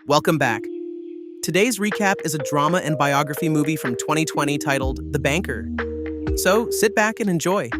Welcome back. Today's recap is a drama and biography movie from 2020 titled The Banker. So sit back and enjoy.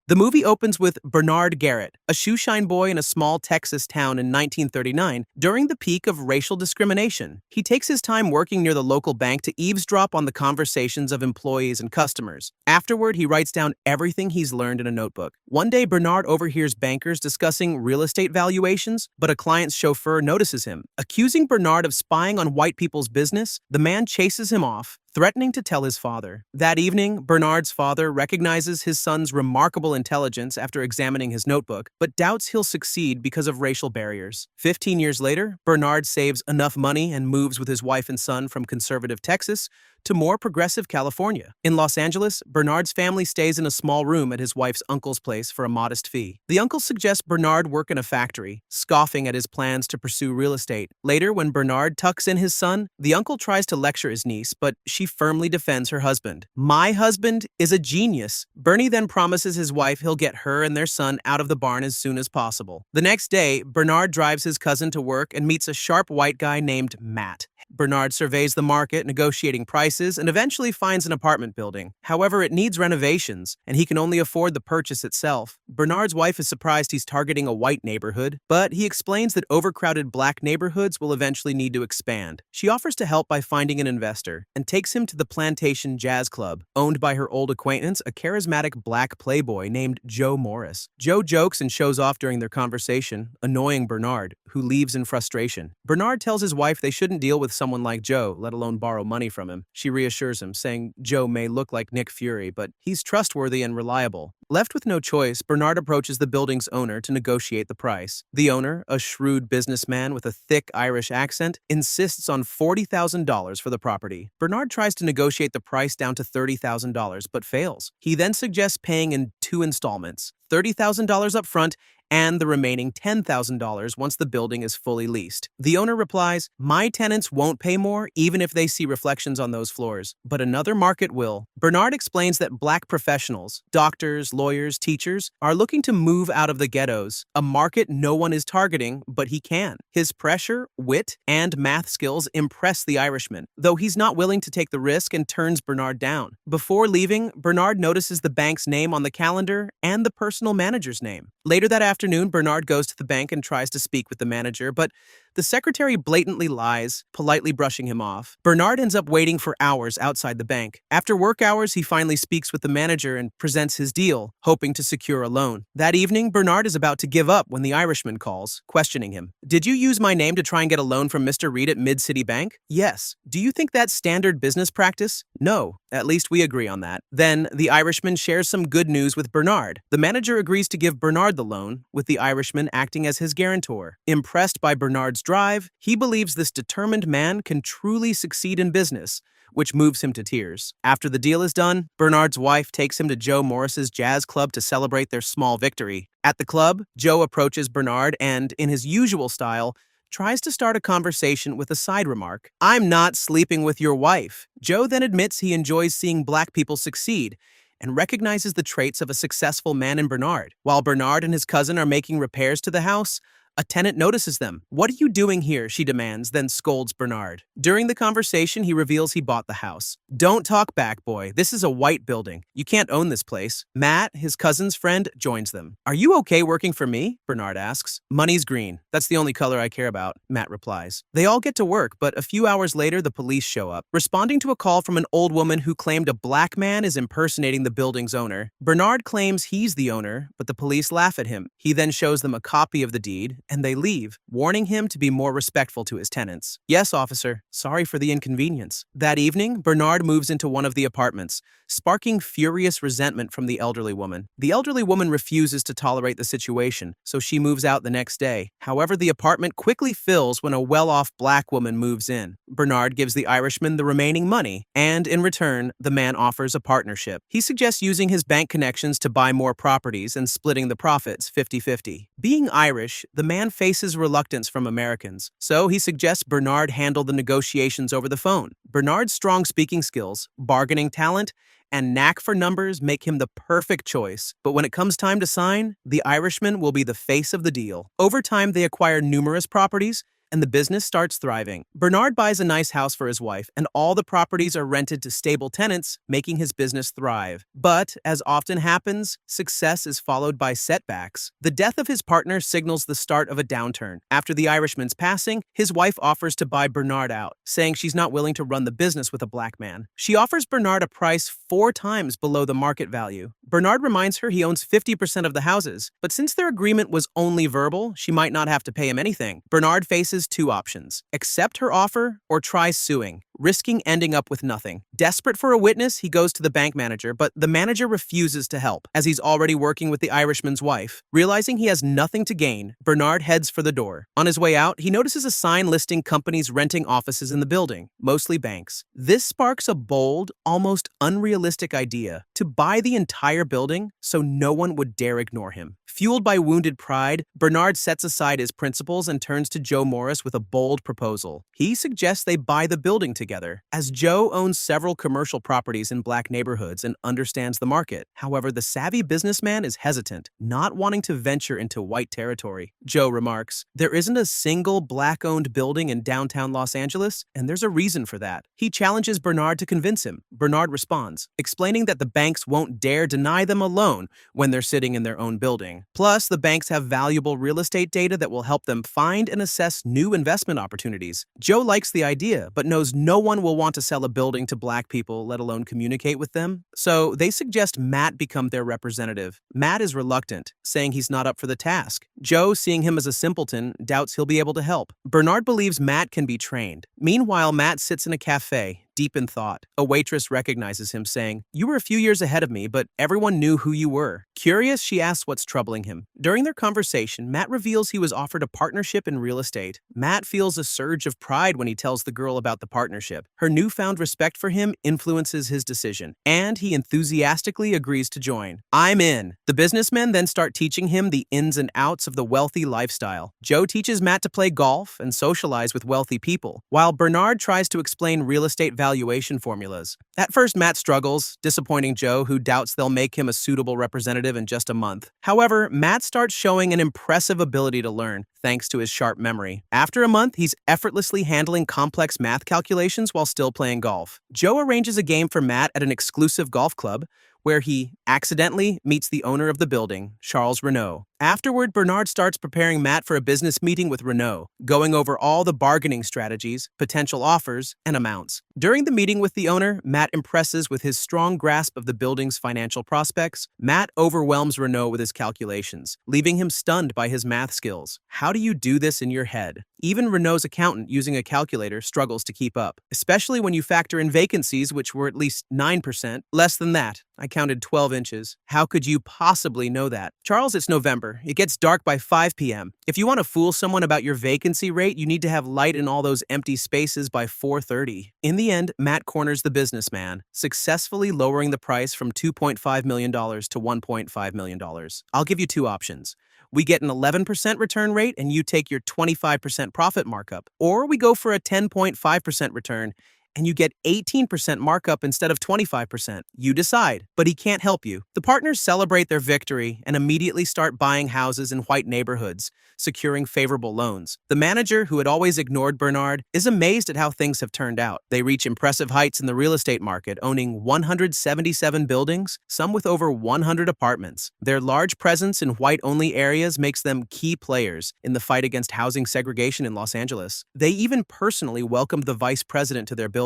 The movie opens with Bernard Garrett, a shoeshine boy in a small Texas town in 1939 during the peak of racial discrimination. He takes his time working near the local bank to eavesdrop on the conversations of employees and customers. Afterward, he writes down everything he's learned in a notebook. One day, Bernard overhears bankers discussing real estate valuations, but a client's chauffeur notices him. Accusing Bernard of spying on white people's business, the man chases him off, threatening to tell his father. That evening, Bernard's father recognizes his son's remarkable intelligence after examining his notebook, but doubts he'll succeed because of racial barriers. 15 years later, Bernard saves enough money and moves with his wife and son from conservative Texas to more progressive California. In Los Angeles, Bernard's family stays in a small room at his wife's uncle's place for a modest fee. The uncle suggests Bernard work in a factory, scoffing at his plans to pursue real estate. Later, when Bernard tucks in his son, the uncle tries to lecture his niece, but she firmly defends her husband. "My husband is a genius." Bernie then promises his wife he'll get her and their son out of the barn as soon as possible. The next day, Bernard drives his cousin to work and meets a sharp white guy named Matt. Bernard surveys the market, negotiating prices, and eventually finds an apartment building. However, it needs renovations, and he can only afford the purchase itself. Bernard's wife is surprised he's targeting a white neighborhood, but he explains that overcrowded black neighborhoods will eventually need to expand. She offers to help by finding an investor, and takes him to the Plantation Jazz Club, owned by her old acquaintance, a charismatic black playboy named Joe Morris. Joe jokes and shows off during their conversation, annoying Bernard, who leaves in frustration. Bernard tells his wife they shouldn't deal with someone like Joe, let alone borrow money from him. She reassures him, saying Joe may look like Nick Fury, but he's trustworthy and reliable. Left with no choice, Bernard approaches the building's owner to negotiate the price. The owner, a shrewd businessman with a thick Irish accent, insists on $40,000 for the property. Bernard tries to negotiate the price down to $30,000, but fails. He then suggests paying in 2 installments, $30,000 up front and the remaining $10,000 once the building is fully leased. The owner replies, "My tenants won't pay more even if they see reflections on those floors, but another market will." Bernard explains that black professionals, doctors, lawyers, teachers, are looking to move out of the ghettos, a market no one is targeting, but he can. His pressure, wit, and math skills impress the Irishman, though he's not willing to take the risk and turns Bernard down. Before leaving, Bernard notices the bank's name on the calendar and the personal manager's name. Later that afternoon, Bernard goes to the bank and tries to speak with the manager, but the secretary blatantly lies, politely brushing him off. Bernard ends up waiting for hours outside the bank. After work hours, he finally speaks with the manager and presents his deal, hoping to secure a loan. That evening, Bernard is about to give up when the Irishman calls, questioning him. "Did you use my name to try and get a loan from Mr. Reed at Mid-City Bank?" "Yes." "Do you think that's standard business practice?" "No." "At least we agree on that." Then, the Irishman shares some good news with Bernard. The manager agrees to give Bernard the loan, with the Irishman acting as his guarantor. Impressed by Bernard's drive, he believes this determined man can truly succeed in business, which moves him to tears. After the deal is done, Bernard's wife takes him to Joe Morris's jazz club to celebrate their small victory. At the club, Joe approaches Bernard and, in his usual style, tries to start a conversation with a side remark. "I'm not sleeping with your wife." Joe then admits he enjoys seeing black people succeed and recognizes the traits of a successful man in Bernard. While Bernard and his cousin are making repairs to the house, a tenant notices them. "What are you doing here?" she demands, then scolds Bernard. During the conversation, he reveals he bought the house. "Don't talk back, boy. This is a white building. You can't own this place." Matt, his cousin's friend, joins them. "Are you okay working for me?" Bernard asks. "Money's green. That's the only color I care about," Matt replies. They all get to work, but a few hours later, the police show up. Responding to a call from an old woman who claimed a black man is impersonating the building's owner, Bernard claims he's the owner, but the police laugh at him. He then shows them a copy of the deed, and they leave, warning him to be more respectful to his tenants. "Yes, officer. Sorry for the inconvenience." That evening, Bernard moves into one of the apartments, sparking furious resentment from the elderly woman. The elderly woman refuses to tolerate the situation, so she moves out the next day. However, the apartment quickly fills when a well-off black woman moves in. Bernard gives the Irishman the remaining money, and in return, the man offers a partnership. He suggests using his bank connections to buy more properties and splitting the profits 50-50. Being Irish, the man faces reluctance from Americans, so he suggests Bernard handle the negotiations over the phone. Bernard's strong speaking skills, bargaining talent, and knack for numbers make him the perfect choice. But when it comes time to sign, the Irishman will be the face of the deal. Over time, they acquire numerous properties, and the business starts thriving. Bernard buys a nice house for his wife, and all the properties are rented to stable tenants, making his business thrive. But, as often happens, success is followed by setbacks. The death of his partner signals the start of a downturn. After the Irishman's passing, his wife offers to buy Bernard out, saying she's not willing to run the business with a black man. She offers Bernard a price 4 times below the market value. Bernard reminds her he owns 50% of the houses, but since their agreement was only verbal, she might not have to pay him anything. Bernard faces 2 options: accept her offer or try suing, risking ending up with nothing. Desperate for a witness, he goes to the bank manager, but the manager refuses to help, as he's already working with the Irishman's wife. Realizing he has nothing to gain, Bernard heads for the door. On his way out, he notices a sign listing companies renting offices in the building, mostly banks. This sparks a bold, almost unrealistic idea: to buy the entire building so no one would dare ignore him. Fueled by wounded pride, Bernard sets aside his principles and turns to Joe Morris with a bold proposal. He suggests they buy the building together, as Joe owns several commercial properties in black neighborhoods and understands the market. However, the savvy businessman is hesitant, not wanting to venture into white territory. Joe remarks, "There isn't a single black-owned building in downtown Los Angeles, and there's a reason for that." He challenges Bernard to convince him. Bernard responds, explaining that the banks won't dare deny them a loan when they're sitting in their own building. Plus, the banks have valuable real estate data that will help them find and assess new investment opportunities. Joe likes the idea, but knows no one will want to sell a building to black people, let alone communicate with them. So they suggest Matt become their representative. Matt is reluctant, saying he's not up for the task. Joe, seeing him as a simpleton, doubts he'll be able to help. Bernard believes Matt can be trained. Meanwhile, Matt sits in a cafe, deep in thought. A waitress recognizes him, saying, "You were a few years ahead of me, but everyone knew who you were." Curious, she asks what's troubling him. During their conversation, Matt reveals he was offered a partnership in real estate. Matt feels a surge of pride when he tells the girl about the partnership. Her newfound respect for him influences his decision, and he enthusiastically agrees to join. "I'm in." The businessmen then start teaching him the ins and outs of the wealthy lifestyle. Joe teaches Matt to play golf and socialize with wealthy people, while Bernard tries to explain real estate valuation formulas. At first, Matt struggles, disappointing Joe, who doubts they'll make him a suitable representative in just a month. However, Matt starts showing an impressive ability to learn, thanks to his sharp memory. After a month, he's effortlessly handling complex math calculations while still playing golf. Joe arranges a game for Matt at an exclusive golf club, where he accidentally meets the owner of the building, Charles Renault. Afterward, Bernard starts preparing Matt for a business meeting with Renault, going over all the bargaining strategies, potential offers, and amounts. During the meeting with the owner, Matt impresses with his strong grasp of the building's financial prospects. Matt overwhelms Renault with his calculations, leaving him stunned by his math skills. How do you do this in your head? Even Renault's accountant, using a calculator, struggles to keep up, especially when you factor in vacancies, which were at least 9%. Less than that. I counted 12 inches. How could you possibly know that? Charles, it's November. It gets dark by 5 p.m. If you want to fool someone about your vacancy rate, you need to have light in all those empty spaces by 4:30. In the end, Matt corners the businessman, successfully lowering the price from $2.5 million to $1.5 million. I'll give you 2 options. We get an 11% return rate and you take your 25% profit markup. Or we go for a 10.5% return and you get 18% markup instead of 25%. You decide, but he can't help you. The partners celebrate their victory and immediately start buying houses in white neighborhoods, securing favorable loans. The manager, who had always ignored Bernard, is amazed at how things have turned out. They reach impressive heights in the real estate market, owning 177 buildings, some with over 100 apartments. Their large presence in white-only areas makes them key players in the fight against housing segregation in Los Angeles. They even personally welcomed the vice president to their building,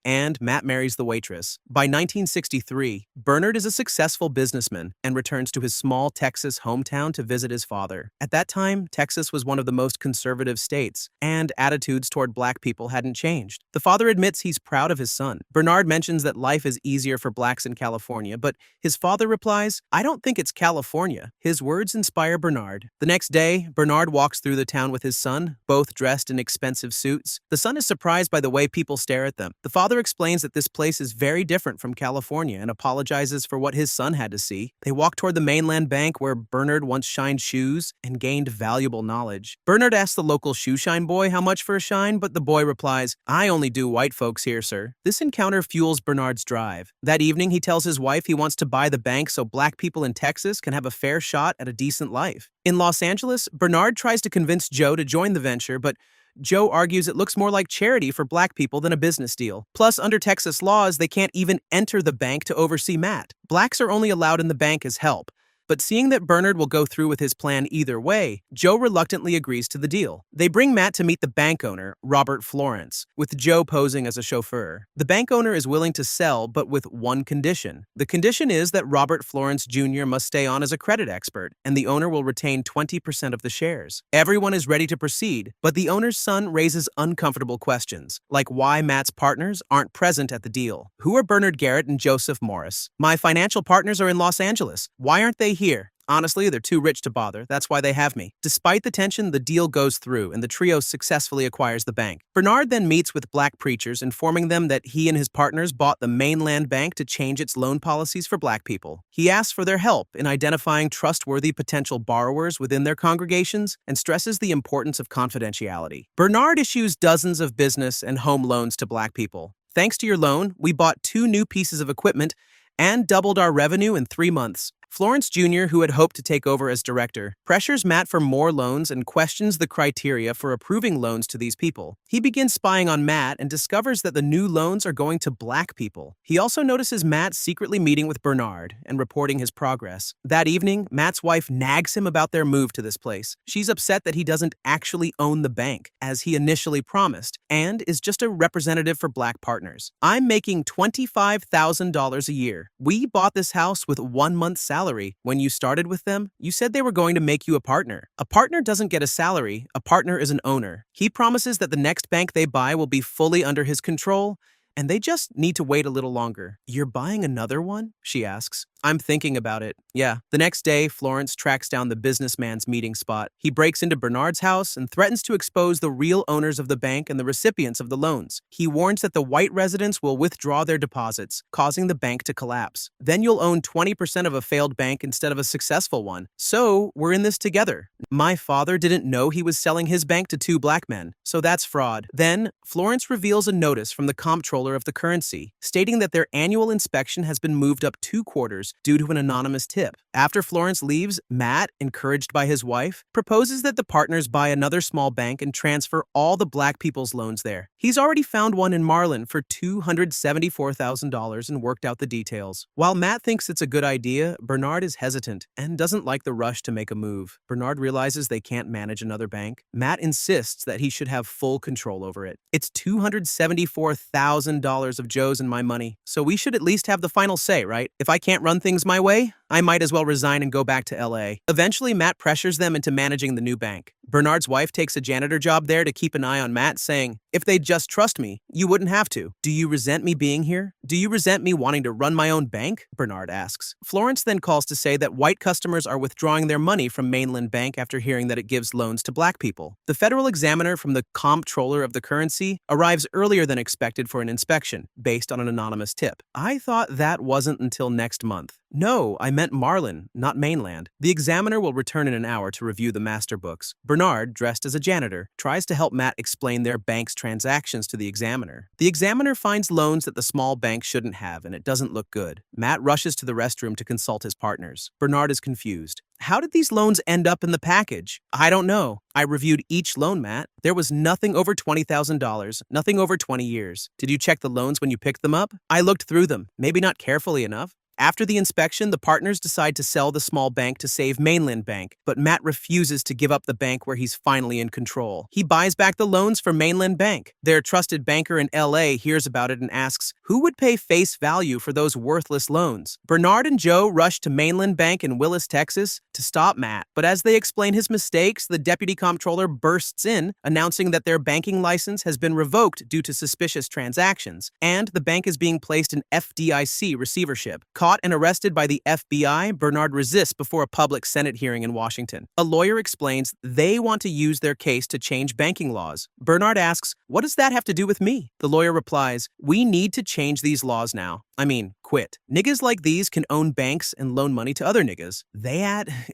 and Matt marries the waitress. By 1963, Bernard is a successful businessman and returns to his small Texas hometown to visit his father. At that time, Texas was one of the most conservative states, and attitudes toward black people hadn't changed. The father admits he's proud of his son. Bernard mentions that life is easier for blacks in California, but his father replies, "I don't think it's California." His words inspire Bernard. The next day, Bernard walks through the town with his son, both dressed in expensive suits. The son is surprised by the way people stare at them. The father explains that this place is very different from California and apologizes for what his son had to see. They walk toward the mainland bank where Bernard once shined shoes and gained valuable knowledge. Bernard asks the local shoe shine boy how much for a shine, but the boy replies, "I only do white folks here, sir." This encounter fuels Bernard's drive. That evening, he tells his wife he wants to buy the bank so black people in Texas can have a fair shot at a decent life. In Los Angeles, Bernard tries to convince Joe to join the venture, but Joe argues it looks more like charity for black people than a business deal. Plus, under Texas laws, they can't even enter the bank to oversee Matt. Blacks are only allowed in the bank as help. But seeing that Bernard will go through with his plan either way, Joe reluctantly agrees to the deal. They bring Matt to meet the bank owner, Robert Florance, with Joe posing as a chauffeur. The bank owner is willing to sell, but with one condition. The condition is that Robert Florance Jr. must stay on as a credit expert, and the owner will retain 20% of the shares. Everyone is ready to proceed, but the owner's son raises uncomfortable questions, like why Matt's partners aren't present at the deal. Who are Bernard Garrett and Joseph Morris? My financial partners are in Los Angeles. Why aren't they here? Honestly, they're too rich to bother. That's why they have me. Despite the tension, the deal goes through, and the trio successfully acquires the bank. Bernard then meets with black preachers, informing them that he and his partners bought the mainland bank to change its loan policies for black people. He asks for their help in identifying trustworthy potential borrowers within their congregations and stresses the importance of confidentiality. Bernard issues dozens of business and home loans to black people. Thanks to your loan, we bought 2 new pieces of equipment and doubled our revenue in 3 months. Florance Jr., who had hoped to take over as director, pressures Matt for more loans and questions the criteria for approving loans to these people. He begins spying on Matt and discovers that the new loans are going to black people. He also notices Matt secretly meeting with Bernard and reporting his progress. That evening, Matt's wife nags him about their move to this place. She's upset that he doesn't actually own the bank, as he initially promised, and is just a representative for black partners. I'm making $25,000 a year. We bought this house with 1 month's salary. When you started with them, you said they were going to make you a partner. A partner doesn't get a salary, a partner is an owner. He promises that the next bank they buy will be fully under his control, and they just need to wait a little longer. You're buying another one? She asks. I'm thinking about it. Yeah. The next day, Florance tracks down the businessman's meeting spot. He breaks into Bernard's house and threatens to expose the real owners of the bank and the recipients of the loans. He warns that the white residents will withdraw their deposits, causing the bank to collapse. Then you'll own 20% of a failed bank instead of a successful one. So, we're in this together. My father didn't know he was selling his bank to 2 black men, so that's fraud. Then, Florance reveals a notice from the comptroller of the currency, stating that their annual inspection has been moved up 2 quarters due to an anonymous tip. After Florance leaves, Matt, encouraged by his wife, proposes that the partners buy another small bank and transfer all the black people's loans there. He's already found one in Marlin for $274,000 and worked out the details. While Matt thinks it's a good idea, Bernard is hesitant and doesn't like the rush to make a move. Bernard realizes they can't manage another bank. Matt insists that he should have full control over it. It's $274,000 of Joe's and my money, so we should at least have the final say, right? If I can't run things my way, I might as well resign and go back to LA. Eventually, Matt pressures them into managing the new bank. Bernard's wife takes a janitor job there to keep an eye on Matt, saying, if they'd just trust me, you wouldn't have to. Do you resent me being here? Do you resent me wanting to run my own bank? Bernard asks. Florance then calls to say that white customers are withdrawing their money from Mainland Bank after hearing that it gives loans to black people. The federal examiner from the comptroller of the currency arrives earlier than expected for an inspection, based on an anonymous tip. I thought that wasn't until next month. No, I meant Marlin, not Mainland. The examiner will return in an hour to review the master books. Bernard, dressed as a janitor, tries to help Matt explain their bank's transactions to the examiner. The examiner finds loans that the small bank shouldn't have, and it doesn't look good. Matt rushes to the restroom to consult his partners. Bernard is confused. How did these loans end up in the package? I don't know. I reviewed each loan, Matt. There was nothing over $20,000, nothing over 20 years. Did you check the loans when you picked them up? I looked through them, maybe not carefully enough. After the inspection, the partners decide to sell the small bank to save Mainland Bank, but Matt refuses to give up the bank where he's finally in control. He buys back the loans for Mainland Bank. Their trusted banker in LA hears about it and asks, who would pay face value for those worthless loans? Bernard and Joe rush to Mainland Bank in Willis, Texas, to stop Matt. But as they explain his mistakes, the deputy comptroller bursts in, announcing that their banking license has been revoked due to suspicious transactions, and the bank is being placed in FDIC receivership. Caught and arrested by the FBI, Bernard resists before a public Senate hearing in Washington. A lawyer explains they want to use their case to change banking laws. Bernard asks, what does that have to do with me? The lawyer replies, we need to change these laws now. I mean, quit. Niggas like these can own banks and loan money to other niggas.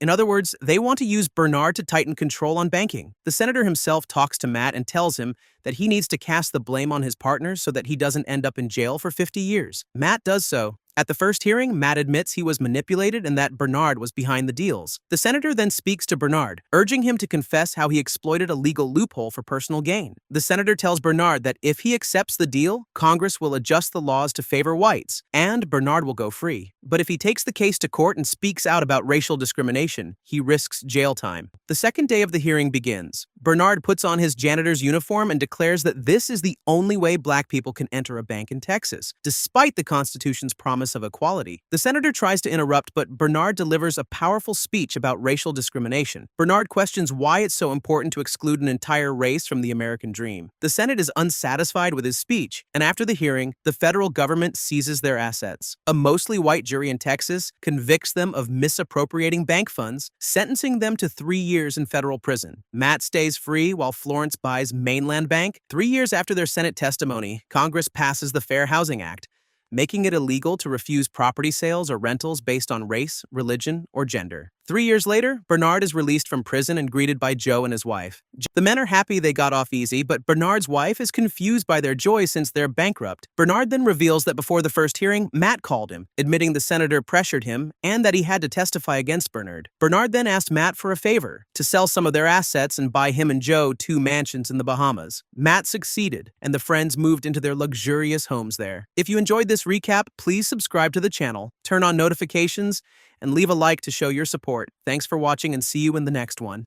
In other words, they want to use Bernard to tighten control on banking. The senator himself talks to Matt and tells him that he needs to cast the blame on his partners so that he doesn't end up in jail for 50 years. Matt does so, At the first hearing, Matt admits he was manipulated and that Bernard was behind the deals. The senator then speaks to Bernard, urging him to confess how he exploited a legal loophole for personal gain. The senator tells Bernard that if he accepts the deal, Congress will adjust the laws to favor whites, and Bernard will go free. But if he takes the case to court and speaks out about racial discrimination, he risks jail time. The second day of the hearing begins. Bernard puts on his janitor's uniform and declares that this is the only way black people can enter a bank in Texas, despite the Constitution's promise of equality. The senator tries to interrupt, but Bernard delivers a powerful speech about racial discrimination. Bernard questions why it's so important to exclude an entire race from the American dream. The Senate is unsatisfied with his speech, and after the hearing, the federal government seizes their assets. A mostly white jury in Texas convicts them of misappropriating bank funds, sentencing them to 3 years in federal prison. Matt stays free while Florance buys Mainland Bank. 3 years after their Senate testimony, Congress passes the Fair Housing Act, making it illegal to refuse property sales or rentals based on race, religion, or gender. 3 years later, Bernard is released from prison and greeted by Joe and his wife. The men are happy they got off easy, but Bernard's wife is confused by their joy since they're bankrupt. Bernard then reveals that before the first hearing, Matt called him, admitting the senator pressured him and that he had to testify against Bernard. Bernard then asked Matt for a favor, to sell some of their assets and buy him and Joe 2 mansions in the Bahamas. Matt succeeded, and the friends moved into their luxurious homes there. If you enjoyed this recap, please subscribe to the channel, turn on notifications, and leave a like to show your support. Thanks for watching and see you in the next one.